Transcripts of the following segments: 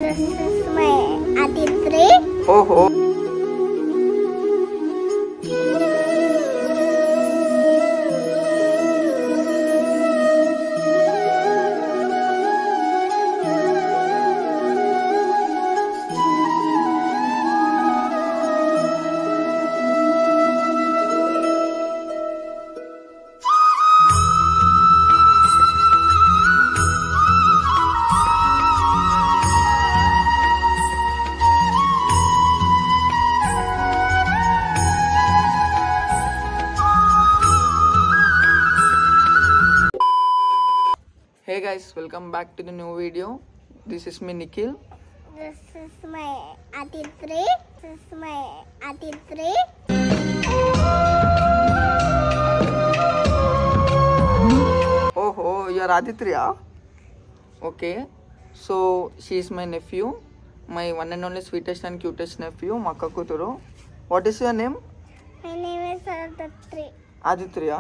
This is my Aditri. ఓహో Hey guys, welcome back to the new video. This is me Nikhil. This is my Aditri. This is my Aditri. Oh, you are Aditya? Okay. So, she is my nephew. My one and only sweetest and cutest nephew, Makka Kuturu. What is your name? My name is Aditri. Aditya.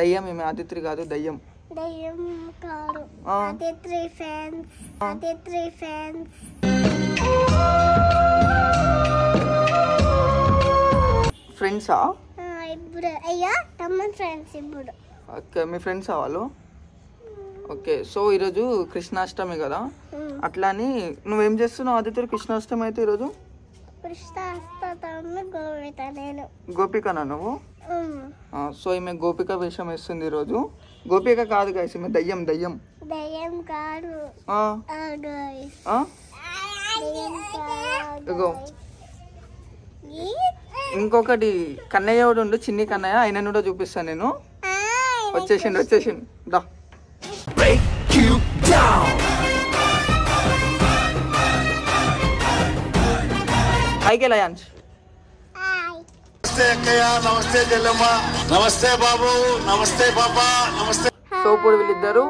Dayyam ime Aditri kaadu Dayyam. Dayam kaadu. Aditri fans. Aditri fans. Friends ఆ? ఇప్పుడు అయ్యా తమ్మ friends ఇప్పుడు. Okay, మీ friends వాళ్ళు? Okay, so ఈరోజు కృష్ణాష్టమి కదా, అట్లా అని నువ్వేం చేస్తున్నావు ఆదిత్య? కృష్ణాష్టమి అయితే ఈరోజు కృష్ణాష్టమి గోపిక. నేను గోపికనా నువ్వు? సో ఈమె గోపిక వేషం వేస్తుంది ఈరోజు. గోపిక కాదు గైస్, ఈమె దయ్యం. దయ్యం దయ్యం కాదు. ఇగో ఇంకొకటి కన్నయ్య కూడా ఉండు, చిన్ని కన్నయ్య, ఆయన కూడా చూపిస్తాను నేను. వచ్చేసిండు దా. హాయ్ లయాన్స్. నమస్తే అక్కయ్య, నమస్తే చెల్లమ్మ, నమస్తే బాబు, నమస్తే పాపా, నమస్తే. సో ఇప్పుడు వీళ్ళిద్దరు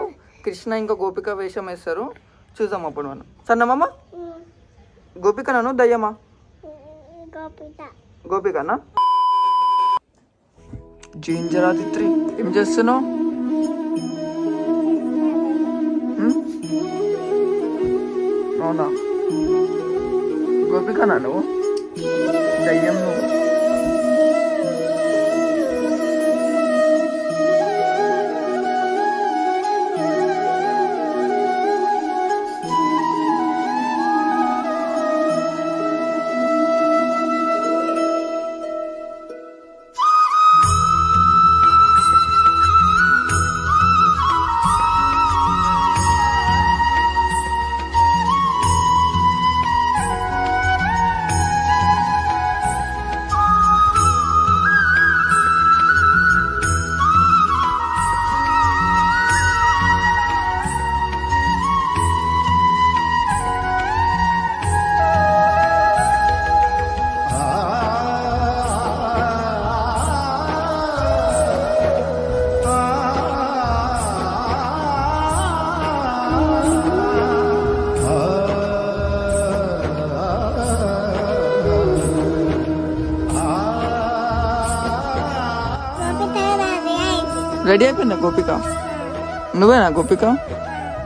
కృష్ణ ఇంకా గోపిక వేషం వేస్తారు, చూద్దాం అప్పుడు మనం. సన్నమ్మ గోపికనా దయ్యమా? గోపికనా? జీంజరాదిత్రి ఏం చేస్తున్నావు? అవునా, గోపికనా నువ్వు? దయ్యం నువ్వు. రెడీ అయిపోయిందా గోపిక? నువ్వేనా గోపిక?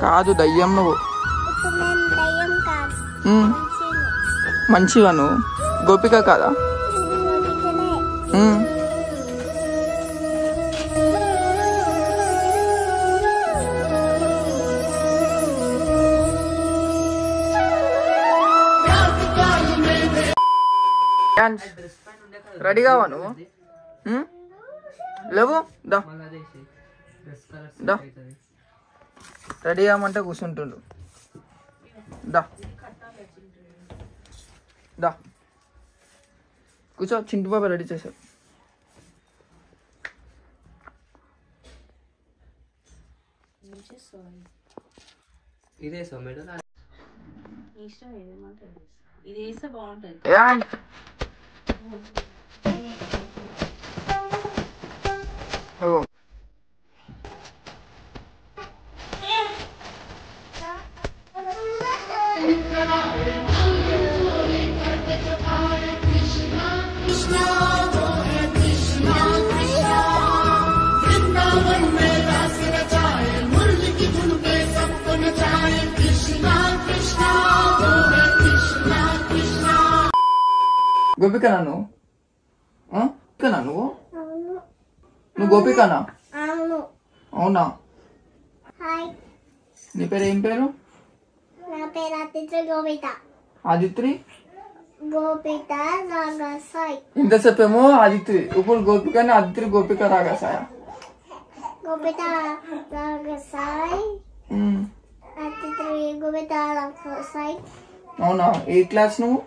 కాదు దయ్యం నువ్వు. మంచివా నువ్వు? గోపిక కాదా? రెడీ కావా నువ్వు? లేవు దా దా. రెడీ అవ్వమంటే కూర్చుంటుండు. దా దా కూర్చో. చింటు బాబా రెడీ చేశారు. Krishna Krishna గోపికనా నువ్వు? గోపికనా నువ్వు? అవును. నువ్వు గోపికనా? అవును. అవునా? హాయ్. నీ పేరు ఏం పేరు? నా పేరు ఆదిత్రి గోపిత. ఆదిత్రి గోపిత రాగసాయి. ఇంతసేపు ఏమో ఆదిత్రి, ఇప్పుడు గోపికని ఆదిత్రి గోపిక రాగసాయ. గోపిత రాగసాయి. ఆదిత్రి గోపిత రాగసాయి. అవునా? ఏ క్లాస్ నువ్వు?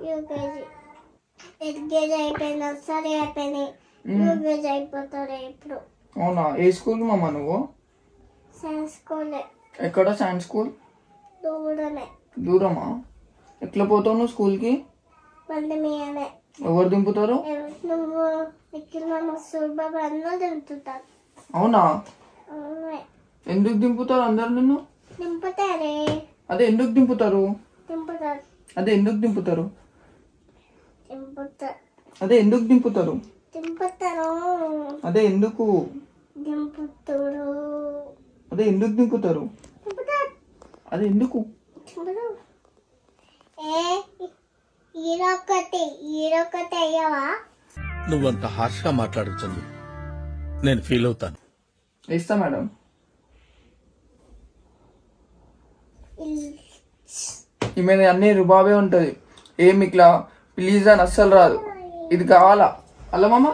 యూకేజీ. ఎల్కేజీ అయిపోయింది, నర్సరీ అయిపోయింది, యూకేజీ అయిపోతారు ఇప్పుడు. అవునా? ఏ స్కూల్ మామ నువ్వు? సైన్స్ స్కూలే. ఎక్కడ సైన్స్ స్కూల్? దూరమే. దూరమా? ఎట్లా పోతావు నువ్వు స్కూల్కి? బండి మీదనే. ఎవరు దింపుతారు? నువ్వు నిఖిల్ మామ సూర్బాబు అందరూ దింపుతారు. అవునా? అవునే. ఎందుకు దింపుతారు అందరు నిన్ను? దింపుతారే. అదే ఎందుకు దింపుతారు? దింపుతారు. అదే ఎందుకు దింపుతారు? దింపుతారు. అదే ఎందుకు దింపుతారు? దింపుతారు. అదే ఎందుకు? దింపుతారు. అదే ఎందుకు దింపుతారు? దింపుతారు. అదే ఎందుకు? దింపుతారు. ఈరొక్కటి అయ్యావా? నువ్వంత హార్ష్గా మాట్లాడుతుంది, నేను ఫీల్ అవుతాను. ఇస్తా మేడం. ఈమె అన్ని రుబాబే ఉంటది, ఏమి ఇట్లా ప్లీజ్ అని అస్సలు రాదు. ఇది కావాలా? అలా మామ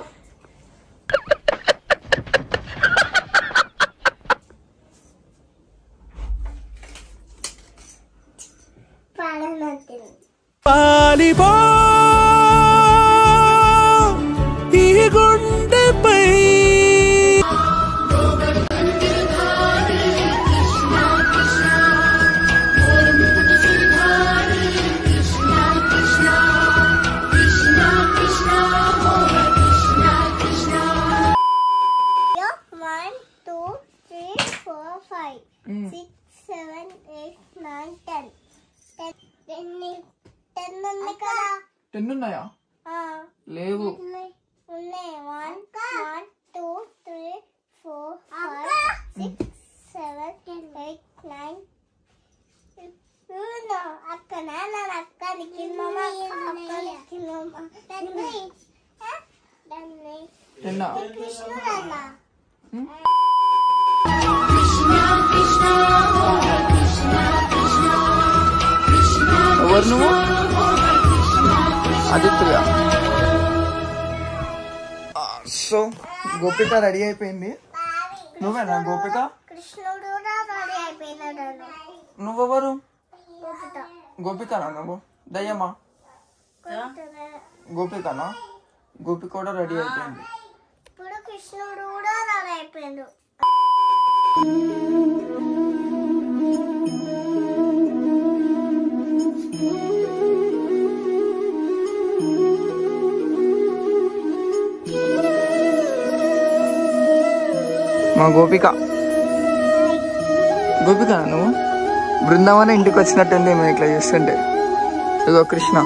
పాలిపో ఈ గుండెపై. One, two, three, four, five, 6, 7, 8, 9, 10. 10 ఉంది కదా? 10 ఉన్నాయా? లేవు. ఉన్నాయి. 1, 2, 3, 4, 5, 6, 7, 8, 9. అక్క నాన్న అక్క నిఖిల్ మామ అక్క నిఖిల్ మామ. తిన్నా. కృష్ణుడన్న. ఎవరు నువ్వు? ఆదిత్య. సో గోపిక రెడీ అయిపోయింది. నువ్వేనా గోపిక? కృష్ణుడు రెడీ అయిపోయినాడు. నువ్వెవరు? గోపిత. గోపికనా నువ్వు? దయ్యమా? గోపికనా? గోపిక కూడా రెడీ అయిపోయింది. ఇప్పుడు కృష్ణుడు కూడా రెడీ అయిపోయాడు. మా గోపిక. గోపిక నువ్వు? బృందావనం ఇంటికి వచ్చినట్టుంది మేము ఇట్లా చేస్తుంటే. ఇగో కృష్ణ.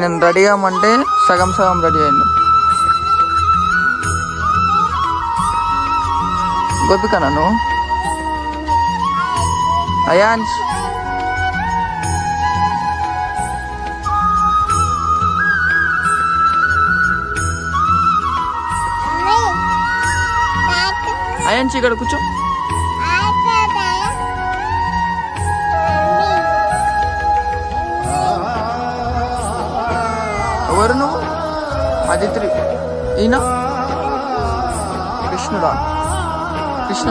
నేను రెడీ అవ్వమంటే సగం సగం రెడీ అయ్యిండు. గోపికనా నువ్వు? అయాన్స్ అయాన్స్ ఇక్కడ కూర్చో. ఎవరు నువ్వు? ఆదిత్రి. ఈయన కృష్ణుడా? కృష్ణ.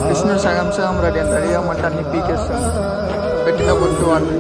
కృష్ణుడు సగం సగం రెడీ అవ్వమంటే అన్ని పీకేస్తాను. పెట్టిన బొట్టు అని